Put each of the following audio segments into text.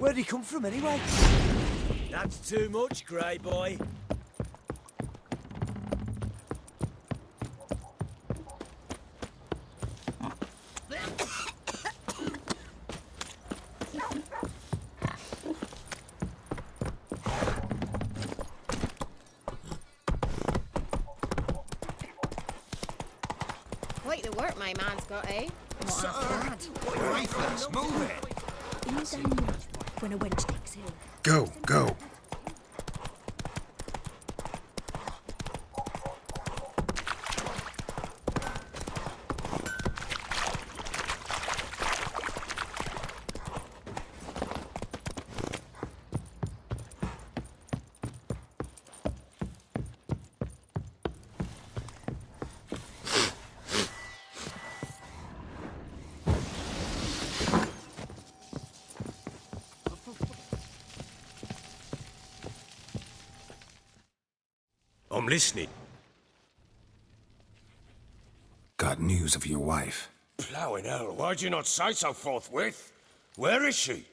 Where'd he come from, anyway? That's too much, Grey boy. Quite the work my man's got, eh? Sir, Rifles, move it! Things I know when a wench takes ill. Go, go. I'm listening. Got news of your wife. Plowing hell, why'd you not say so forthwith? Where is she?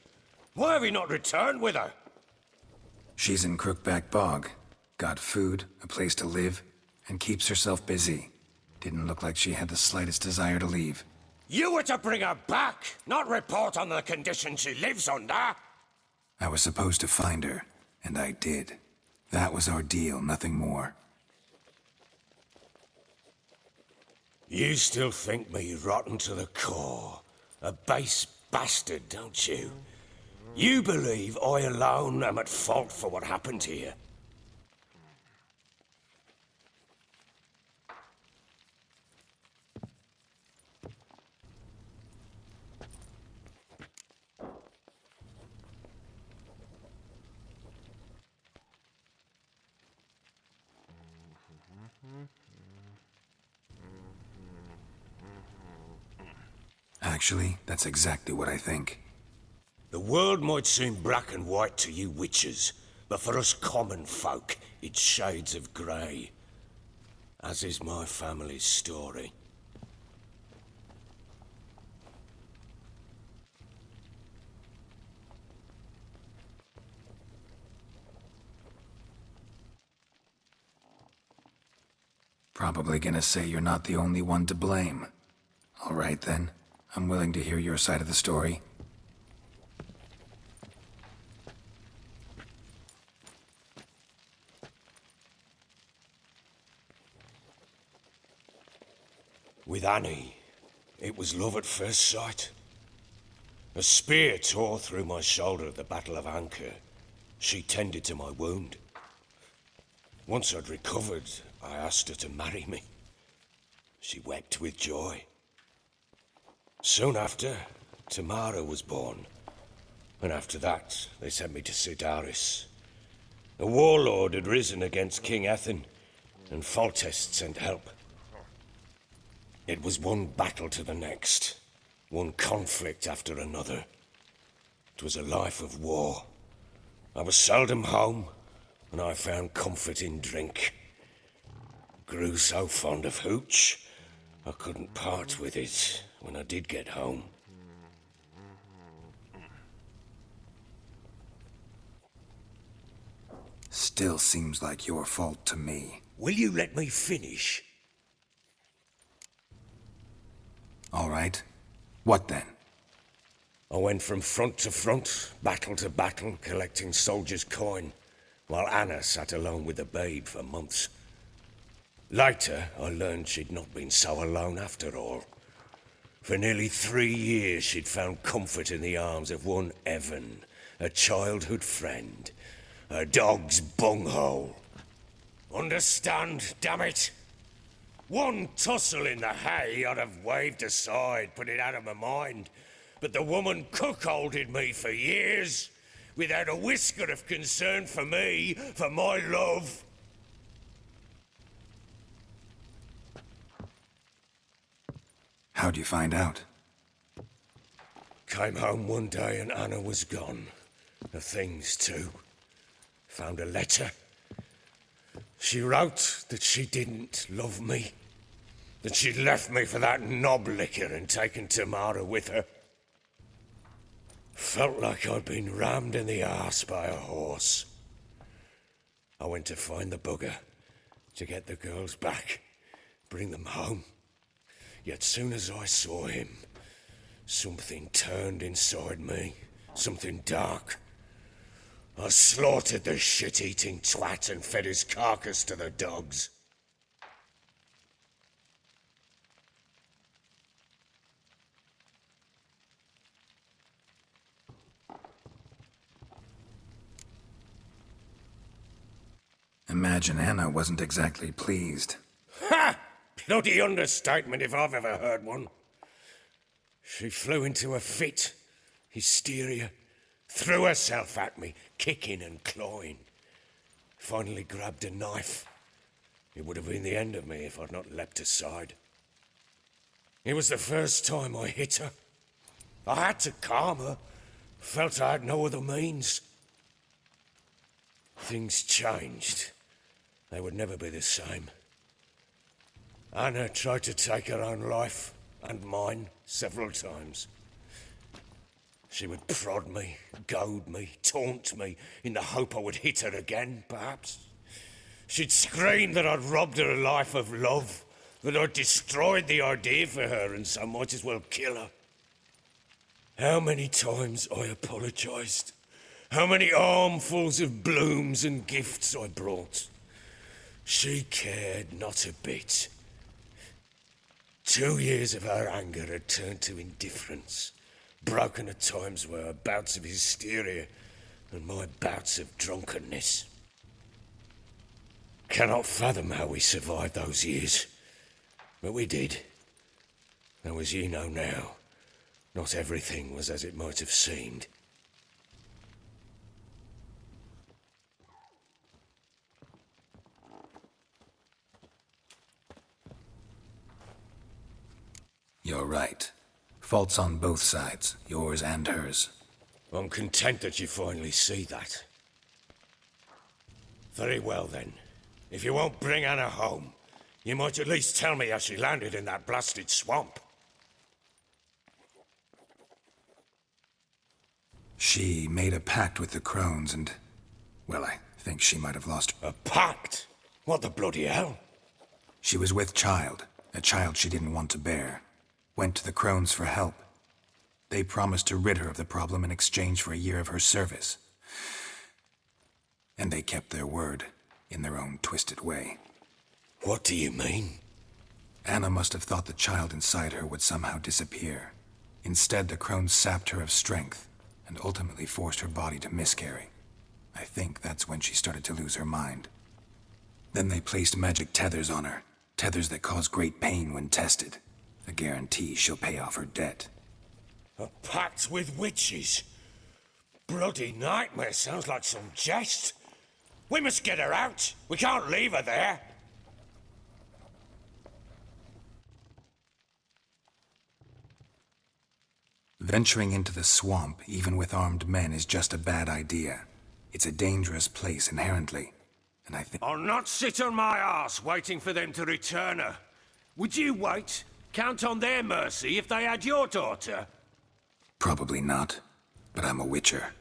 Why have you not returned with her? She's in Crookback Bog. Got food, a place to live, and keeps herself busy. Didn't look like she had the slightest desire to leave. You were to bring her back, not report on the conditions she lives under. I was supposed to find her, and I did. That was our deal, nothing more. You still think me rotten to the core. A base bastard, don't you? You believe I alone am at fault for what happened here. Actually, that's exactly what I think. The world might seem black and white to you witches, but for us common folk, it's shades of grey. As is my family's story. Probably gonna say you're not the only one to blame. All right then. I'm willing to hear your side of the story. With Annie, it was love at first sight. A spear tore through my shoulder at the Battle of Anchor. She tended to my wound. Once I'd recovered, I asked her to marry me. She wept with joy. Soon after, Tamara was born. And after that, they sent me to Cidaris. A warlord had risen against King Ethan, and Foltest sent help. It was one battle to the next, one conflict after another. It was a life of war. I was seldom home, and I found comfort in drink. Grew so fond of hooch, I couldn't part with it when I did get home. Still seems like your fault to me. Will you let me finish? All right. What then? I went from front to front, battle to battle, collecting soldiers' coin, while Anna sat alone with the babe for months. Later, I learned she'd not been so alone after all. For nearly 3 years, she'd found comfort in the arms of one Evan, a childhood friend, a dog's bunghole. Understand, damn it? One tussle in the hay I'd have waved aside, put it out of my mind. But the woman cuckolded me for years, without a whisker of concern for me, for my love. How'd you find out? Came home one day and Anna was gone. The things too. Found a letter. She wrote that she didn't love me. That she'd left me for that knob licker and taken Tamara with her. Felt like I'd been rammed in the arse by a horse. I went to find the bugger, to get the girls back, bring them home. Yet soon as I saw him, something turned inside me, something dark. I slaughtered the shit-eating twat and fed his carcass to the dogs. Imagine Anna wasn't exactly pleased. Ha! Bloody understatement if I've ever heard one. She flew into a fit, hysteria, threw herself at me, kicking and clawing. Finally grabbed a knife. It would have been the end of me if I'd not leapt aside. It was the first time I hit her. I had to calm her. Felt I had no other means. Things changed. They would never be the same. Anna tried to take her own life, and mine, several times. She would prod me, goad me, taunt me, in the hope I would hit her again, perhaps. She'd scream that I'd robbed her life of love, that I'd destroyed the idea for her, and so might as well kill her. How many times I apologized. How many armfuls of blooms and gifts I brought. She cared not a bit. 2 years of her anger had turned to indifference, broken at times were her bouts of hysteria and my bouts of drunkenness. Cannot fathom how we survived those years, but we did. Though as ye know now, not everything was as it might have seemed. You're right. Faults on both sides, yours and hers. I'm content that you finally see that. Very well then. If you won't bring Anna home, you might at least tell me how she landed in that blasted swamp. She made a pact with the crones and... well, I think she might have lost... A pact? What the bloody hell? She was with child, a child she didn't want to bear. Went to the crones for help. They promised to rid her of the problem in exchange for a year of her service. And they kept their word, in their own twisted way. What do you mean? Anna must have thought the child inside her would somehow disappear. Instead, the crones sapped her of strength, and ultimately forced her body to miscarry. I think that's when she started to lose her mind. Then they placed magic tethers on her, tethers that cause great pain when tested. A guarantee she'll pay off her debt. A pact with witches? Bloody nightmare, sounds like some jest. We must get her out. We can't leave her there. Venturing into the swamp, even with armed men, is just a bad idea. It's a dangerous place inherently, and I think... I'll not sit on my arse waiting for them to return her. Would you wait? Count on their mercy if they had your daughter? Probably not, but I'm a witcher.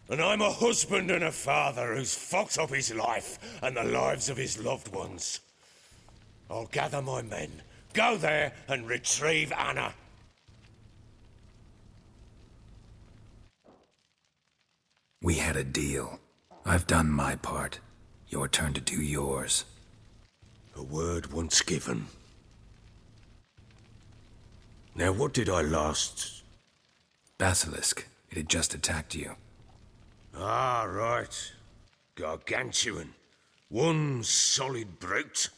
And I'm a husband and a father who's fucked up his life and the lives of his loved ones. I'll gather my men, go there and retrieve Anna. We had a deal. I've done my part. Your turn to do yours. A word once given. Now what did I last... Basilisk. It had just attacked you. Ah, right. Gargantuan. One solid brute.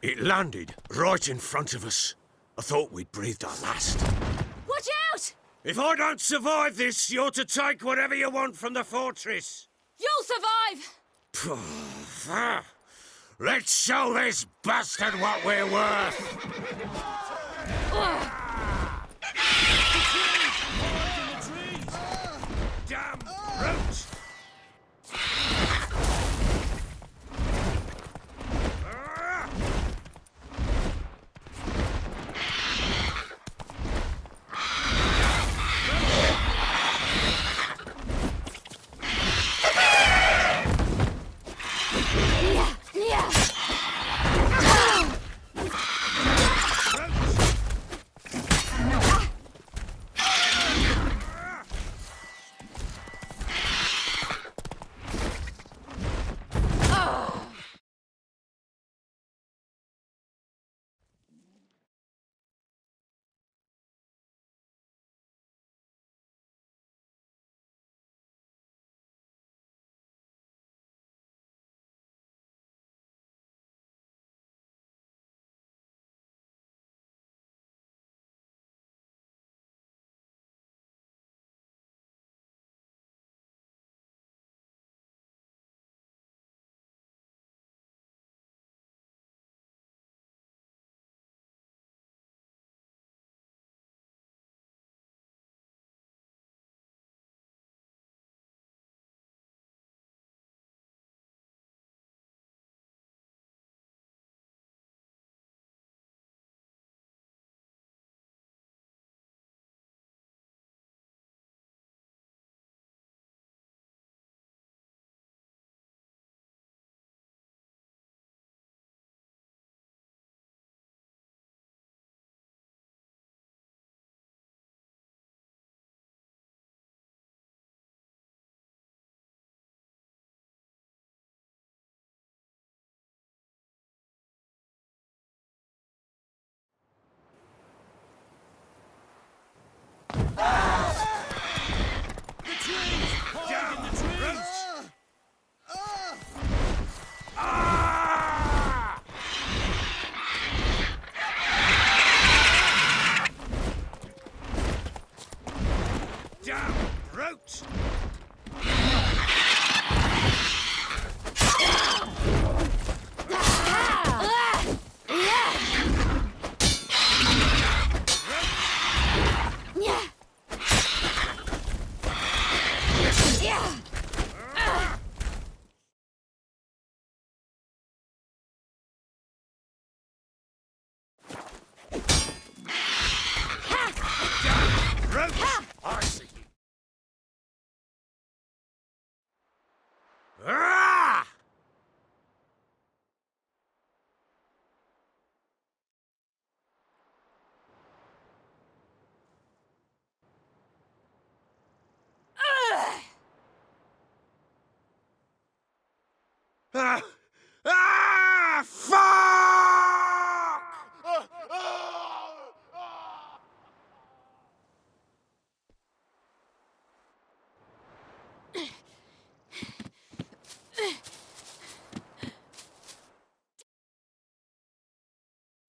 It landed right in front of us. I thought we'd breathed our last. Watch out! If I don't survive this, you're to take whatever you want from the fortress. You'll survive! Let's show this bastard what we're worth! Damn brute! Yeah. Damn brute! Brute! I see you. Ah! Ah! Ah! Fuck!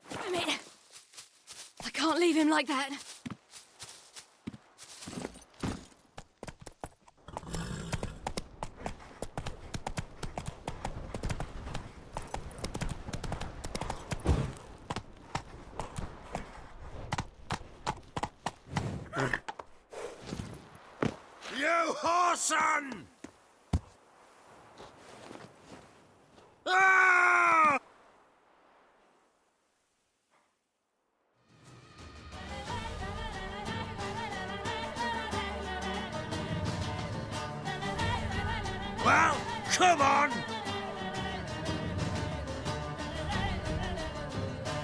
Damn it! I can't leave him like that. You whoreson! Ah! Well, come on!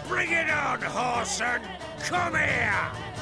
Bring it on, whoreson! Come here!